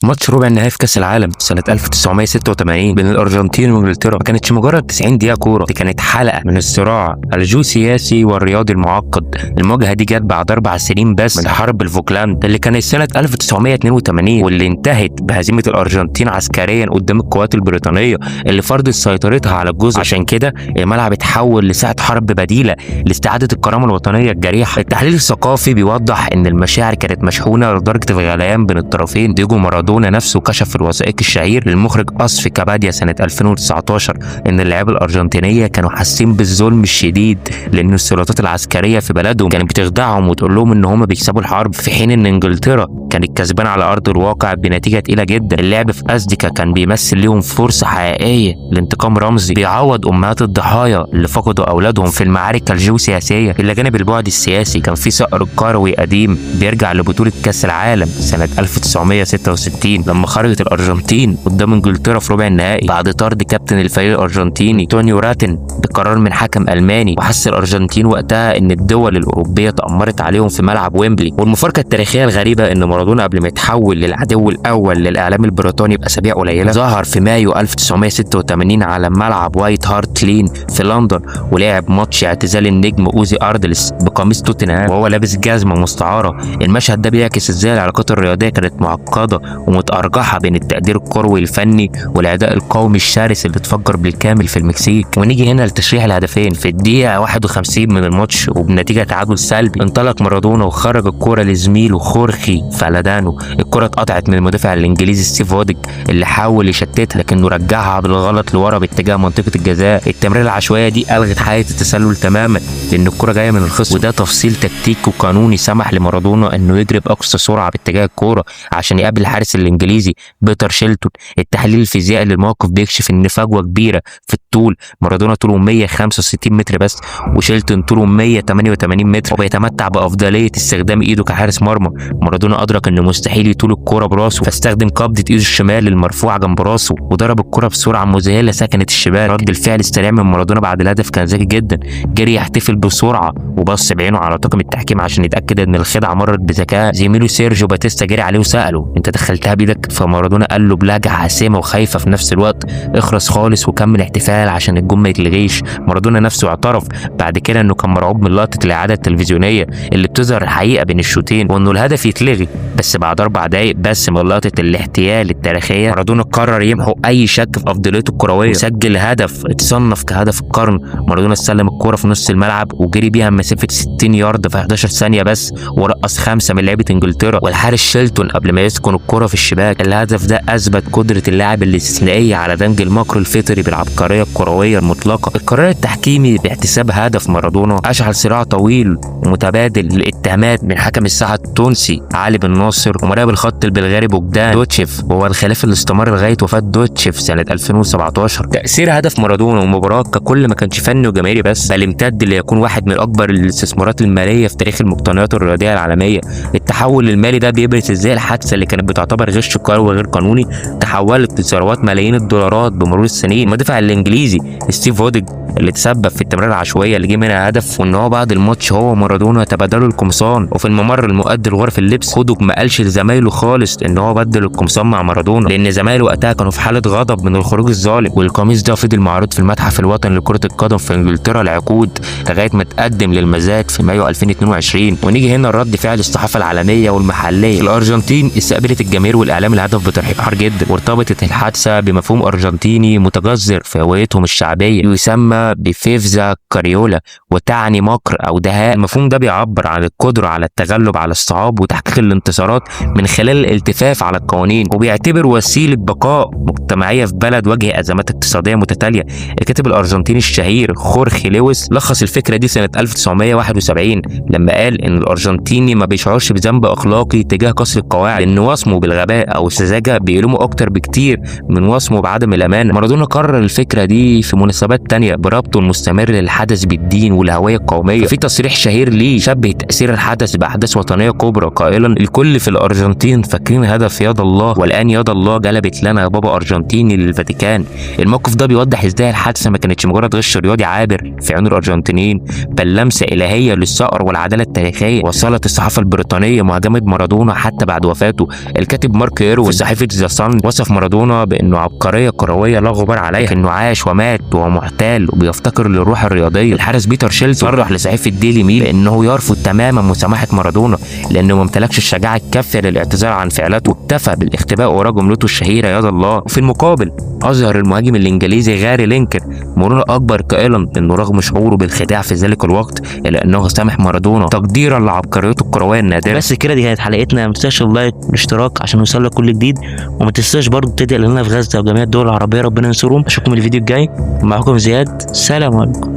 ماتش ربع النهائي في كأس العالم سنة 1986 بين الأرجنتين وإنجلترا ما كانتش مجرد 90 دقيقة كورة، دي كانت حلقة من الصراع الجيوسياسي والرياضي المعقد. المواجهة دي جت بعد 4 سنين بس من حرب الفوكلاند اللي كانت سنة 1982 واللي انتهت بهزيمة الأرجنتين عسكريا قدام القوات البريطانية اللي فرضت سيطرتها على الجزر. عشان كده الملعب اتحول لساحة حرب بديلة لاستعادة الكرامة الوطنية الجريحة. التحليل الثقافي بيوضح إن المشاعر كانت مشحونة لدرجة الغليان بين الطرفين. ديجو مارادونا نفسه كشف في الوثائقي الشهير للمخرج أصف كاباديا سنة 2019 إن اللاعيبة الأرجنتينية كانوا حاسين بالظلم الشديد لأن السلطات العسكرية في بلدهم كانت بتخدعهم وتقول لهم إن هم بيكسبوا الحرب، في حين إن إنجلترا كانت كسبانة على أرض الواقع بنتيجة تقيلة جدا. اللعب في أزديكا كان بيمثل لهم فرصة حقيقية لانتقام رمزي بيعوض أمهات الضحايا اللي فقدوا أولادهم في المعارك الجيوسياسية. إلى جانب البعد السياسي كان في صقر كروي قديم بيرجع لبطولة كأس العالم سنة 1966 لما خرجت الأرجنتين قدام إنجلترا في ربع النهائي بعد طرد كابتن الفريق الأرجنتيني تونيو راتن بقرار من حكم ألماني. وحس الأرجنتين وقتها إن الدول الأوروبية تأمرت عليهم في ملعب ويمبلي. والمفارقة التاريخية الغريبة إن مارادونا قبل ما يتحول للعدو الأول للإعلام البريطاني بأسابيع قليلة ظهر في مايو 1986 على ملعب وايت هارت لين في لندن ولعب ماتش اعتزال النجم أوزي أردلس بقميص توتنهام وهو لابس جزمة مستعارة. المشهد ده بيعكس ازاي العلاقات الرياضية كانت معقدة ومتأرجحة بين التقدير الكروي الفني والأداء القومي الشرس اللي اتفجر بالكامل في المكسيك. ونيجي هنا لتشريح الهدفين. في الدقيقة 51 من الماتش وبنتيجة تعادل سلبي انطلق مارادونا وخرج الكرة لزميله خورخي فالادانو. الكرة اتقطعت من المدافع الإنجليزي ستيف فوديك اللي حاول يشتتها لكنه رجعها بالغلط لورا باتجاه منطقة الجزاء. التمريرة العشوائية دي ألغت حالة التسلل تماما لأن الكرة جاية من الخصم، وده تفصيل تكتيكي وقانوني سمح لمارادونا إنه يجري بأقصى سرعة باتجاه الكرة عشان يقابل الحارس الإنجليزي بيتر شيلتون. التحليل الفيزيائي للموقف بيكشف ان فجوه كبيره في الطول. مارادونا طوله 165 متر بس وشيلتون طوله 188 متر وبيتمتع بافضليه استخدام ايده كحارس مرمى. مارادونا ادرك انه مستحيل يطول الكره براسه فاستخدم قبضه ايده الشمال المرفوعه جنب راسه وضرب الكره بسرعه مذهله سكنت الشباك. رد الفعل السريع من مارادونا بعد الهدف كان ذكي جدا، جري يحتفل بسرعه وبص بعينه على طاقم التحكيم عشان يتاكد ان الخدعه مرت بذكاء. زميله سيرجيو باتيستا جري عليه وساله انت دخلتها بايدك؟ فمارادونا قال له بلهجه حاسمه وخايفه في نفس الوقت اخرس خالص وكمل احتفال عشان الجون ما يتلغيش. مارادونا نفسه اعترف بعد كده انه كان مرعوب من لقطه الاعاده التلفزيونيه اللي بتظهر الحقيقه بين الشوطين وانه الهدف يتلغي، بس بعد 4 دقائق بس من لقطه الاحتيال التاريخيه مارادونا قرر يمحو اي شك في افضليته الكرويه وسجل هدف اتصنف كهدف القرن. مارادونا استلم الكره في نص الملعب وجري بيها مسافه 60 يارد في 11 ثانيه بس ورقص 5 من لعيبه انجلترا والحارس شيلتون قبل ما يسكن الكره في الشباك. الهدف ده اثبت قدره اللاعب الاستثنائيه على دمج المكر الفطري بالعبقريه الكرويه المطلقه. القرار التحكيمي باحتساب هدف مارادونا اشعل صراع طويل ومتبادل للاتهامات من حكم الساحه التونسي علي بن ناصر ومراقب الخط البلغاري بوجدان دوتشيف، وهو الخلاف اللي استمر لغايه وفاه دوتشيف سنه 2017. تاثير هدف مارادونا والمباراه ككل ما كانش فني وجماهيري بس بل امتد ليكون واحد من اكبر الاستثمارات الماليه في تاريخ المقتنيات الرياضيه العالميه. التحول المالي ده بيبرز ازاي الحادثه اللي كانت بتعتبر غش كروي غير قانوني تحولت لثروات ملايين الدولارات بمرور السنين. المدافع الانجليزي ستيف فوديك اللي تسبب في التمريره العشوائيه اللي جه منها هدف وان هو بعد الماتش هو ومارادونا تبادلوا القمصان وفي الممر المؤدي لغرف اللبس فوديك ما قالش لزمايله خالص ان هو بدل القمصان مع مارادونا لان زمايله وقتها كانوا في حاله غضب من الخروج الظالم. والقميص ده فضل معروض في المتحف الوطني لكره القدم في انجلترا لعقود لغايه ما تقدم للمزاد في مايو 2022. ونيجي هنا الرد فعل الصحافه العالميه والمحليه. الارجنتين استقبلت الجماهير والاعلام الهدف بترحيب حار جدا وارتبطت الحادثه بمفهوم ارجنتيني متجذر في هويتهم الشعبيه يسمى بفيفزا كاريولا وتعني مكر او دهاء. المفهوم ده بيعبر عن القدره على التغلب على الصعاب وتحقيق الانتصارات من خلال الالتفاف على القوانين وبيعتبر وسيله بقاء مجتمعيه في بلد واجه ازمات اقتصاديه متتاليه. الكاتب الارجنتيني الشهير خورخي لويس لخص الفكره دي سنه 1971 لما قال ان الارجنتيني ما بيشعرش بذنب اخلاقي تجاه كسر القواعد لان وصمه بالغباء او السذاجه بيلومه اكتر بكتير من وصمه بعدم الامان. مارادونا كرر الفكره دي ليه في مناسبات تانية بربطه المستمر للحدث بالدين والهوية القومية. في تصريح شهير ليه شبه تأثير الحدث بأحداث وطنية كبرى قائلا: الكل في الأرجنتين فاكرين هدف يد الله، والآن يد الله جلبت لنا يا بابا أرجنتيني للفاتيكان. الموقف ده بيوضح ازاي الحادثة ما كانتش مجرد غش رياضي عابر في عيون الأرجنتينيين، بل لمسة إلهية للثأر والعدالة التاريخية. وصلت الصحافة البريطانية مهاجمة مارادونا حتى بعد وفاته. الكاتب مارك إيروين في صحيفة ذا صن وصف مارادونا بأنه عبقرية كروية لا غبار عليها، إنه عاش ومات وهو محتال وبيفتقر للروح الرياضية. الحارس بيتر شيلتون صرح لصحيفة ديلي ميل بأنه يرفض تماما مسامحة مارادونا لأنه ما امتلكش الشجاعة الكافية للاعتذار عن فعلاته، واكتفى بالاختباء وراء جملته الشهيرة يد الله. وفي المقابل أظهر المهاجم الإنجليزي غاري لينكر مرونة أكبر قائلا إنه رغم شعوره بالخداع في ذلك الوقت إلا أنه سامح مارادونا تقديرا لعبقريته الكروية النادرة. بس كده دي كانت حلقتنا. ما تنساش اللايك والاشتراك عشان يوصلك كل جديد، وما تنساش برضه تدعي لنا في غزة وجميع الدول العربية ربنا ينصرهم. أشوفكم الفيديو الجاي. معكم زياد، سلام عليكم.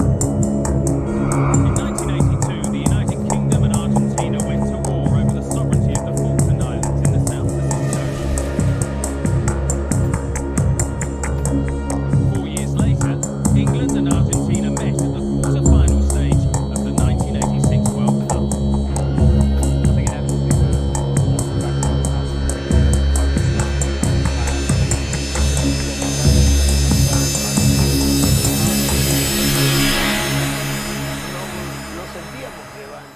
England and Argentina met at the quarter-final stage of the 1986 World Cup.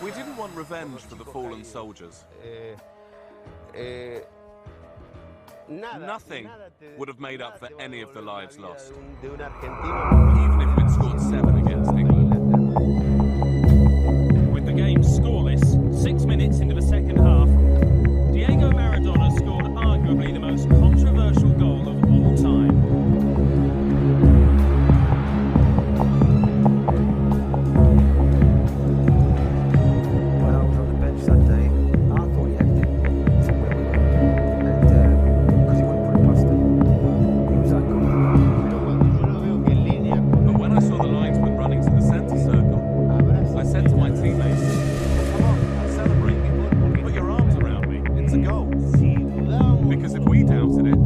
We didn't want revenge for the fallen soldiers. Nothing would have made up for any of the lives lost, even if we'd scored 7 against England. With the game scoreless, 6 minutes into the second half, Diego Maradona scored arguably the most controversial goal of all time. When I was on the bench that day, I thought he had it from where we were. Because he wouldn't put it past him. He was that good. But when I saw the linesman running to the centre circle, I said to my teammates, "Come on, celebrate. Put your arms around me. It's a goal." Because if we doubted it,